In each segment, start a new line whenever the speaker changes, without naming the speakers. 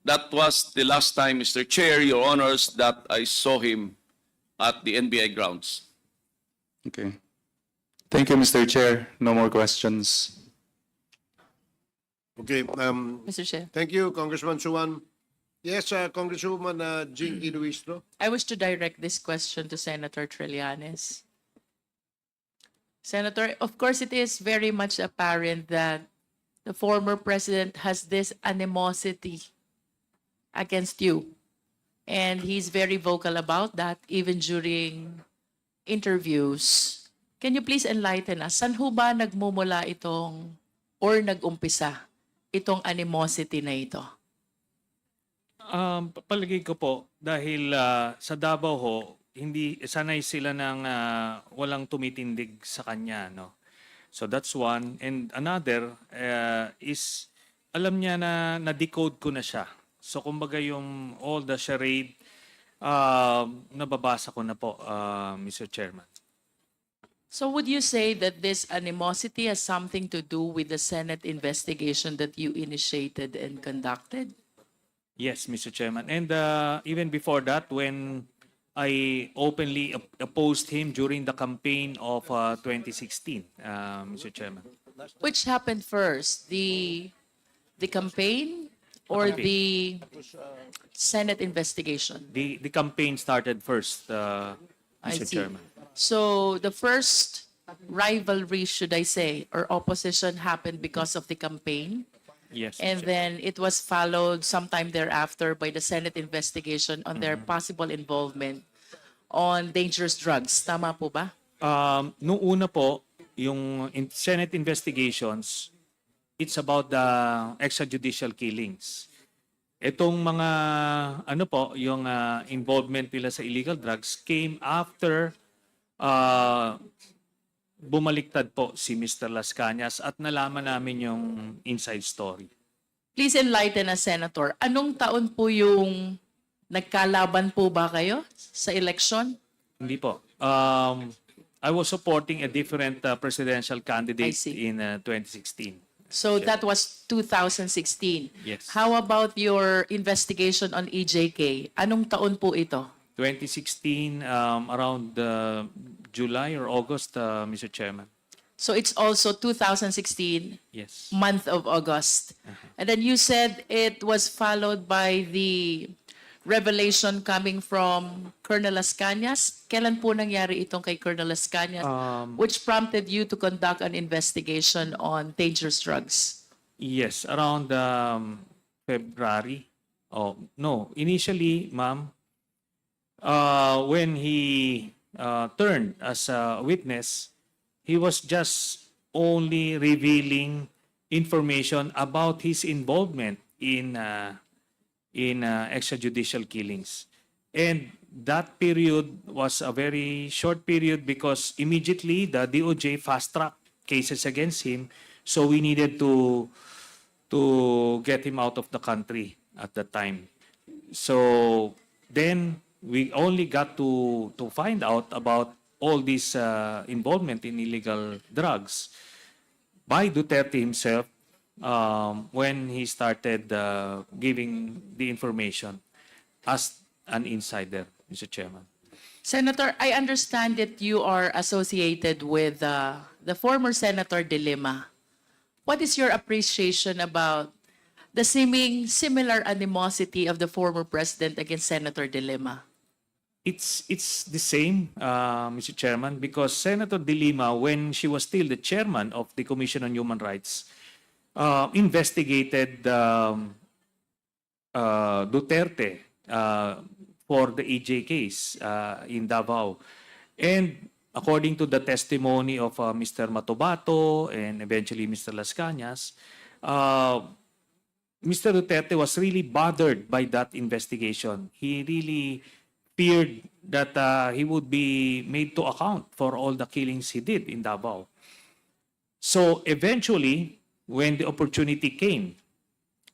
that was the last time, Mr. Chair, Your Honors, that I saw him at the NBI grounds.
Okay. Thank you, Mr. Chair. No more questions.
Okay.
Mr. Chair,
Thank you, Congressman Suwan. Yes, Congresswoman Jinky Luistro.
I wish to direct this question to Senator Trillanes. Senator, of course, it is very much apparent that the former president has this animosity against you. And he's very vocal about that, even during interviews. Can you please enlighten us? Saan ho ba nagmumula itong, or nag-umpisa, itong animosity na ito?
Palagay ko po, dahil sa Davao ho, hindi sanay sila ng walang tumitindig sa kanya, no? So that's one. And another is, alam niya na na-decode ko na siya. So kumbaga yung all the charade, nababasa ko na po, Mr. Chairman.
So would you say that this animosity has something to do with the Senate investigation that you initiated and conducted?
Yes, Mr. Chairman. And even before that, when I openly opposed him during the campaign of 2016, Mr. Chairman.
Which happened first, the campaign or the Senate investigation?
The campaign started first,
I
Mr.
see.
Chairman.
So the first rivalry, should I say, or opposition happened because of the campaign,
Yes. Mr.
and then it was followed sometime thereafter by the Senate investigation on their possible involvement on dangerous drugs. Tama po ba?
Nung una po, yung Senate investigations, it's about the extrajudicial killings. Itong mga, ano po, yung involvement nila sa illegal drugs came after bumaliktad po si Mr. Las Cañas at nalaman namin yung inside story.
Please enlighten us, Senator. Anong taon po yung nagkalaban po ba kayo sa election?
Hindi po. I was supporting a different presidential candidate
I see.
in 2016.
So that was 2016.
Yes.
How about your investigation on EJK? Anong taon po ito?
2016, around July or August, Mr. Chairman.
So it's also 2016,
Yes.
month of August. And then you said it was followed by the revelation coming from Colonel Las Cañas. Kailan po nangyari itong kay Colonel Las Cañas, which prompted you to conduct an investigation on dangerous drugs?
Yes, around February. Oh, no. Initially, ma'am, when he turned as a witness, he was just only revealing information about his involvement in extrajudicial killings. And that period was a very short period because immediately the DOJ fast-tracked cases against him, so we needed to get him out of the country at that time. So then we only got to find out about all this involvement in illegal drugs by Duterte himself when he started giving the information as an insider, Mr. Chairman.
Senator, I understand that you are associated with the former Senator De Lima. What is your appreciation about the seeming similar animosity of the former president against Senator De Lima?
It's the same, Mr. Chairman, because Senator De Lima, when she was still the chairman of the Commission on Human Rights, investigated Duterte for the EJ case in Davao. And according to the testimony of Mr. Matobato and eventually Mr. Las Cañas, Mr. Duterte was really bothered by that investigation. He really feared that he would be made to account for all the killings he did in Davao. So eventually, when the opportunity came,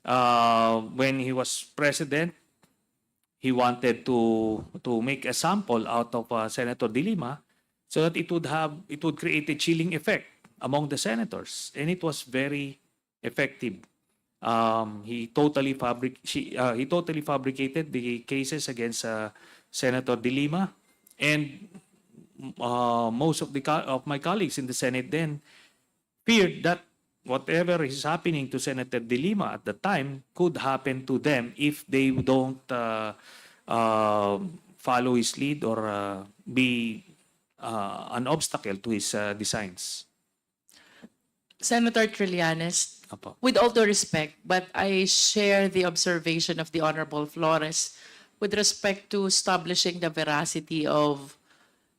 when he was president, he wanted to make a sample out of Senator De Lima so that it would create a chilling effect among the senators, and it was very effective. He totally fabricated the cases against Senator De Lima, and most of my colleagues in the Senate then feared that whatever is happening to Senator De Lima at the time could happen to them if they don't follow his lead or be an obstacle to his designs.
Senator Trillanes,
Apo.
with all due respect, but I share the observation of the Honorable Flores with respect to establishing the veracity of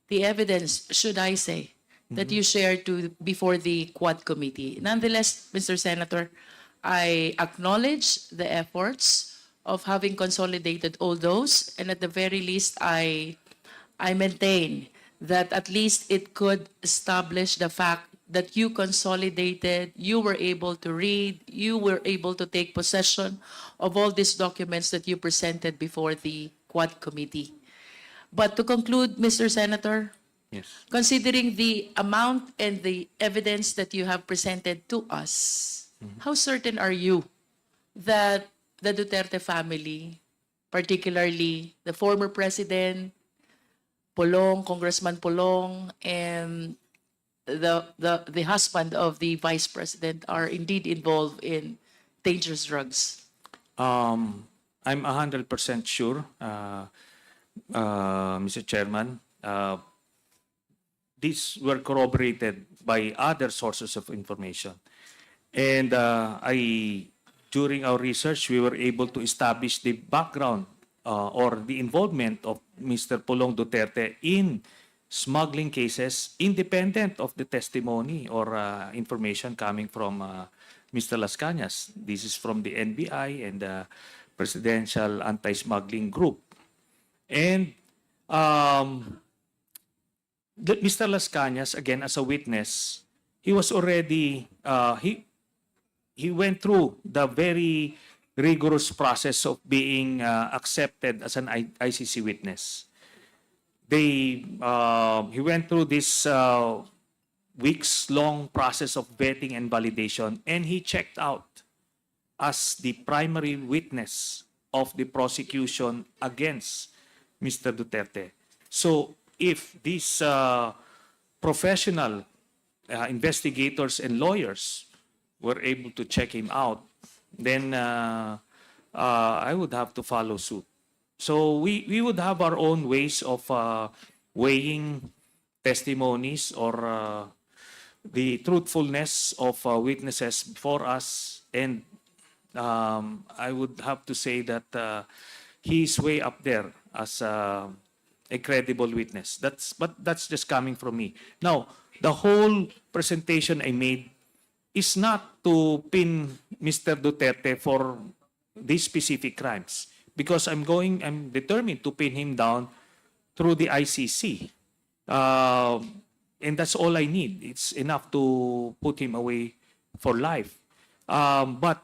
the evidence, should I say, that you shared before the Quad Committee. Nonetheless, Mr. Senator, I acknowledge the efforts of having consolidated all those, and at the very least, I maintain that at least it could establish the fact that you consolidated, you were able to read, you were able to take possession of all these documents that you presented before the Quad Committee. But to conclude, Mr. Senator,
Yes.
considering the amount and the evidence that you have presented to us, how certain are you that the Duterte family, particularly the former president, Polong, Congressman Polong, and the husband of the vice president are indeed involved in dangerous drugs?
I'm 100% sure, Mr. Chairman. These were corroborated by other sources of information. And during our research, we were able to establish the background or the involvement of Mr. Polong Duterte in smuggling cases independent of the testimony or information coming from Mr. Las Cañas. This is from the NBI and the Presidential Anti-Smuggling Group. And Mr. Las Cañas, again, as a witness, he was already, he went through the very rigorous process of being accepted as an ICC witness. He went through this weeks-long process of vetting and validation, and he checked out as the primary witness of the prosecution against Mr. Duterte. So if these professional investigators and lawyers were able to check him out, then I would have to follow suit. So we would have our own ways of weighing testimonies or the truthfulness of witnesses before us. And I would have to say that he's way up there as a credible witness. But that's just coming from me. Now, the whole presentation I made is not to pin Mr. Duterte for these specific crimes, because I'm determined to pin him down through the ICC. And that's all I need. It's enough to put him away for life. But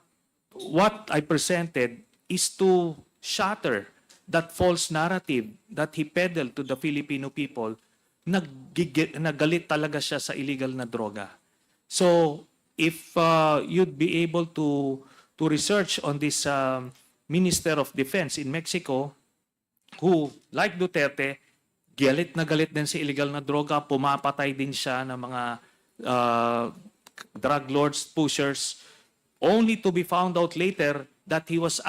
what I presented is to shatter that false narrative that he peddled to the Filipino people. Nagalit talaga siya sa illegal na droga. So if you'd be able to research on this Minister of Defense in Mexico, who, like Duterte, galit na galit din sa illegal na droga, pumapatay din siya ng mga drug lords, pushers, only to be found out later that he was